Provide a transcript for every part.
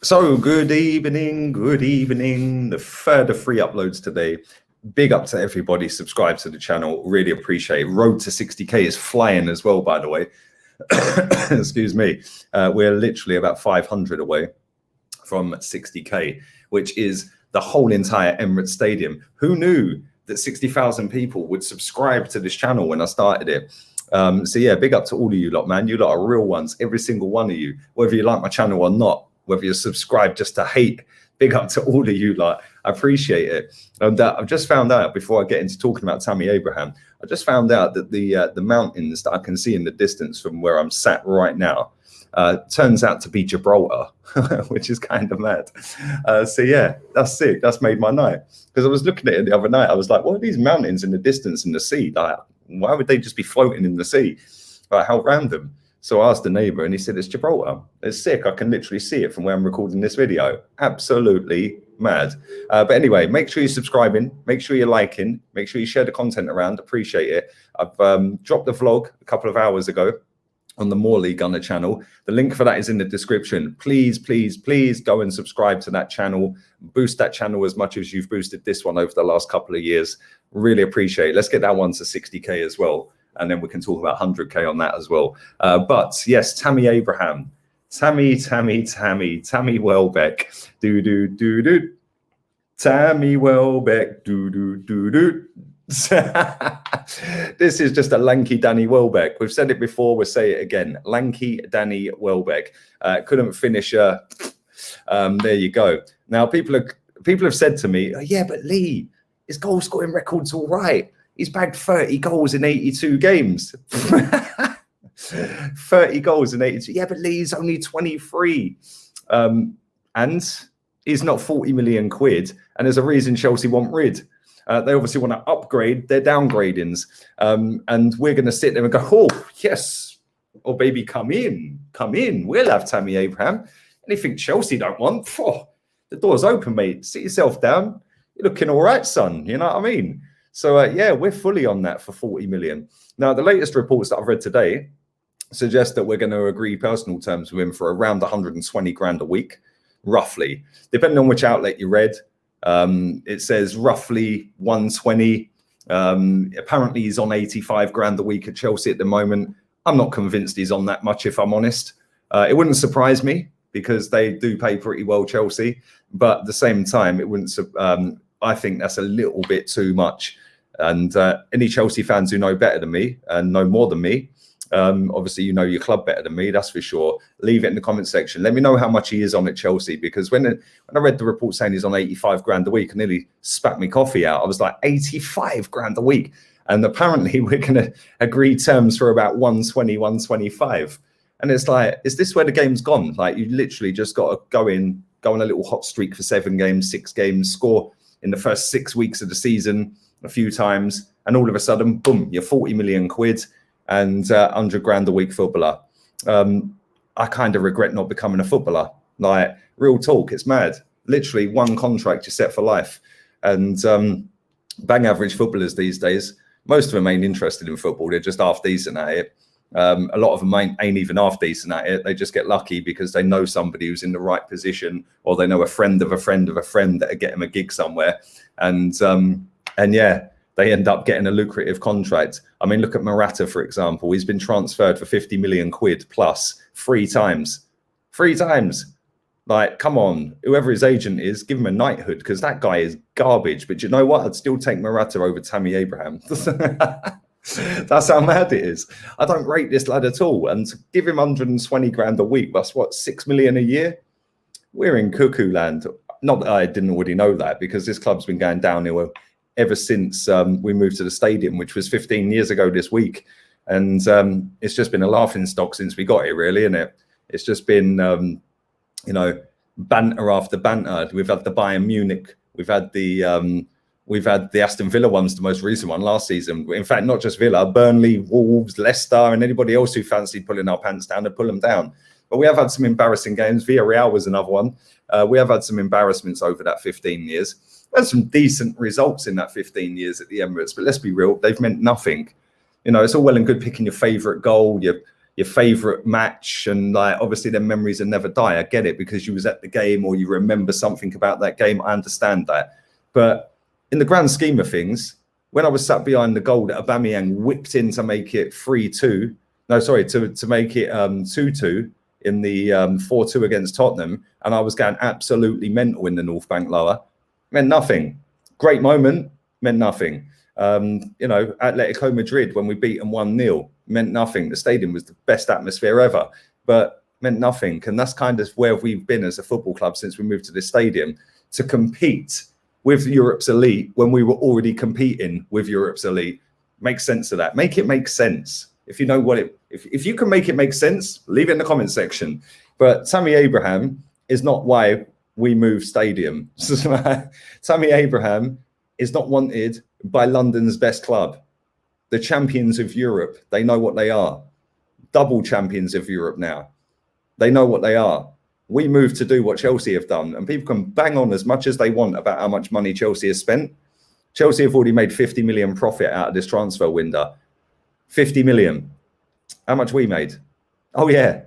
So good evening, good evening. The third of 3 uploads today. Big up to everybody. Subscribe to the channel. Really appreciate it. Road to 60k is flying as well, by the way. Excuse me. We're literally about 500 away from 60k, which is the whole entire Emirates Stadium. Who knew that 60,000 people would subscribe to this channel when I started it? So yeah, big up to all of you lot, man. You lot are real ones, every single one of you, whether you like my channel or not, whether you're subscribed just to hate. Big up to all of you lot. I appreciate it. And I've just found out, before I get into talking about Tammy Abraham, I just found out that the mountains that I can see in the distance from where I'm sat right now turns out to be Gibraltar, which is kind of mad. So yeah, that's sick. That's made my night. Because I was looking at it the other night. I was like, what are these mountains in the distance in the sea? Like, why would they just be floating in the sea? Like, how random. So I asked the neighbor and he said, it's Gibraltar. It's sick. I can literally see it from where I'm recording this video. Absolutely mad. But anyway, make sure you're subscribing. Make sure you're liking. Make sure you share the content around. Appreciate it. I've dropped the vlog a couple of hours ago on the Morley Gunner channel. The link for that is in the description. Please, please, please go and subscribe to that channel. Boost that channel as much as you've boosted this one over the last couple of years. Really appreciate it. Let's get that one to 60k as well. And then we can talk about 100k on that as well. But yes, Tammy Abraham. Tammy Welbeck. Do. Tammy Welbeck. Do. This is just a lanky Danny Welbeck. We've said it before, we'll say it again. Lanky Danny Welbeck. Couldn't finish. There you go. Now people have said to me, oh, yeah, but Lee, his goal scoring record's all right. He's bagged 30 goals in 82 games. 30 goals in 82. Yeah, but Lee's only 23. And he's not 40 million quid. And there's a reason Chelsea want rid. They obviously want to upgrade their downgradings. And we're going to sit there and go, oh, yes. Oh, baby, come in. Come in. We'll have Tammy Abraham. Anything Chelsea don't want, the door's open, mate. Sit yourself down. You're looking all right, son. You know what I mean? So, yeah, we're fully on that for 40 million. Now, the latest reports that I've read today suggest that we're going to agree personal terms with him for around 120 grand a week, roughly. Depending on which outlet you read, it says roughly 120. Apparently, he's on 85 grand a week at Chelsea at the moment. I'm not convinced he's on that much, if I'm honest. It wouldn't surprise me because they do pay pretty well, Chelsea. But at the same time, it wouldn't. I think that's a little bit too much. And any Chelsea fans who know better than me and know more than me, obviously you know your club better than me, that's for sure. Leave it in the comment section. Let me know how much he is on at Chelsea, because when I read the report saying he's on 85 grand a week, I nearly spat me coffee out. I was like, 85 grand a week. And apparently we're going to agree terms for about 120, 125. And it's like, is this where the game's gone? Like, you literally just got to go on a little hot streak for 7 games, 6 games, score in the first 6 weeks of the season a few times, and all of a sudden, boom, you're 40 million quid and 100 grand a week footballer. I kind of regret not becoming a footballer. Like, real talk, it's mad. Literally one contract, you're set for life. And bang average footballers these days, most of them ain't interested in football. They're just half decent at it. A lot of them ain't even half decent at it. They just get lucky because they know somebody who's in the right position, or they know a friend of a friend of a friend that get them a gig somewhere. And yeah, they end up getting a lucrative contract. I mean, look at Morata, for example. He's been transferred for 50 million quid plus 3 times. 3 times. Like, come on, whoever his agent is, give him a knighthood, because that guy is garbage. But you know what? I'd still take Morata over Tammy Abraham. That's how mad it is. I don't rate this lad at all. And to give him 120 grand a week, that's what, 6 million a year? We're in cuckoo land. Not that I didn't already know that, because this club's been going downhill ever since we moved to the stadium, which was 15 years ago this week. And it's just been a laughing stock since we got here, really, isn't it? It's just been, you know, banter after banter. We've had the Bayern Munich. We've had the Aston Villa ones, the most recent one last season. In fact, not just Villa, Burnley, Wolves, Leicester, and anybody else who fancied pulling our pants down to pull them down. But we have had some embarrassing games. Villarreal was another one. We have had some embarrassments over that 15 years. There's some decent results in that 15 years at the Emirates, but let's be real, they've meant nothing. You know, it's all well and good picking your favourite goal, your your favorite match, and like obviously their memories will never die. I get it, because you was at the game or you remember something about that game. I understand that. But in the grand scheme of things, when I was sat behind the goal that Aubameyang whipped in to make it 3-2, no, sorry, to make it 2-2 in the 4-2 against Tottenham, and I was going absolutely mental in the North Bank lower, meant nothing. Great moment, meant nothing. You know, Atletico Madrid, when we beat them 1-0, meant nothing. The stadium was the best atmosphere ever, but meant nothing. And that's kind of where we've been as a football club since we moved to this stadium, to compete with Europe's elite when we were already competing with Europe's elite. Make sense of that. Make it make sense. If you know what it, if you can make it make sense, leave it in the comment section. But Tammy Abraham is not why we moved stadium. Tammy Abraham is not wanted by London's best club, the champions of Europe. They know what they are. Double champions of Europe now. They know what they are. We moved to do what Chelsea have done, and people can bang on as much as they want about how much money Chelsea has spent. Chelsea have already made 50 million profit out of this transfer window. 50 million. How much we made? Oh yeah,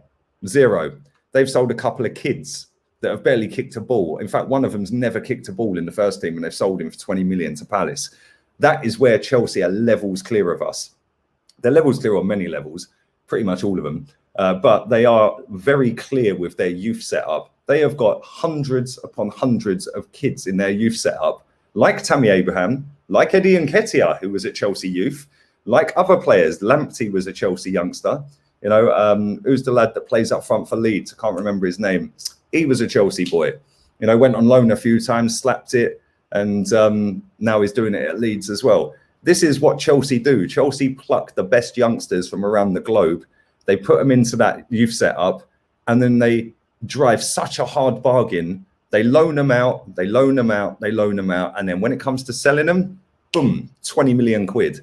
0. They've sold a couple of kids that have barely kicked a ball. In fact, one of them's never kicked a ball in the first team, and they've sold him for 20 million to Palace. That is where Chelsea are levels clear of us. They're levels clear on many levels, pretty much all of them. But they are very clear with their youth setup. They have got hundreds upon hundreds of kids in their youth setup, like Tammy Abraham, like Eddie Nketiah, who was at Chelsea Youth, like other players. Lamptey was a Chelsea youngster. You know, who's the lad that plays up front for Leeds? I can't remember his name. He was a Chelsea boy. You know, went on loan a few times, slapped it, and now he's doing it at Leeds as well. This is what Chelsea do. Chelsea pluck the best youngsters from around the globe. They put them into that youth setup, and then they drive such a hard bargain. They loan them out, they loan them out, they loan them out. And then when it comes to selling them, boom, 20 million quid.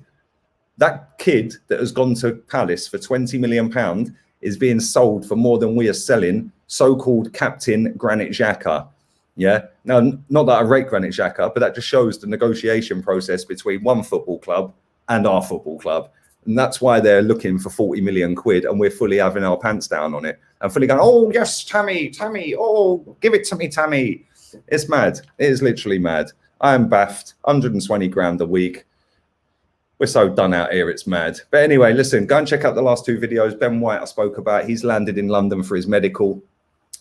That kid that has gone to Palace for 20 million pounds is being sold for more than we are selling so-called Captain Granit Xhaka. Yeah. Now, not that I rate Granit Xhaka, but that just shows the negotiation process between one football club and our football club. And that's why they're looking for 40 million quid, and we're fully having our pants down on it and fully going, oh, yes, Tammy, oh, give it to me, Tammy. It's mad. It is literally mad. I am baffed. 120 grand a week. We're so done out here. It's mad. But anyway, listen, go and check out the last 2 videos. Ben White I spoke about. He's landed in London for his medical.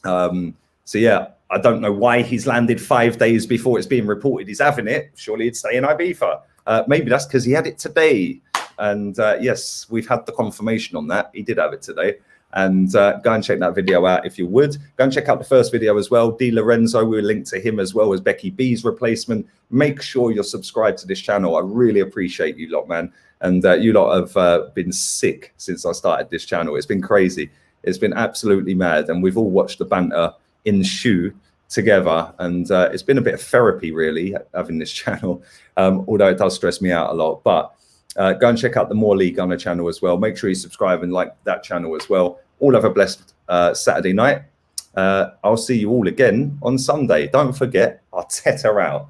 So, yeah, I don't know why he's landed 5 days before it's being reported he's having it. Surely he'd stay in Ibiza. Maybe that's because he had it today. And yes, we've had the confirmation on that. He did have it today. And go and check that video out if you would. Go and check out the first video as well. Di Lorenzo, we'll link to him as well as Becky B's replacement. Make sure you're subscribed to this channel. I really appreciate you lot, man. And you lot have been sick since I started this channel. It's been crazy. It's been absolutely mad. And we've all watched the banter ensue together. And it's been a bit of therapy, really, having this channel, although it does stress me out a lot. But go and check out the More League Gunner channel as well. Make sure you subscribe and like that channel as well. All have a blessed Saturday night. I'll see you all again on Sunday. Don't forget, Arteta out.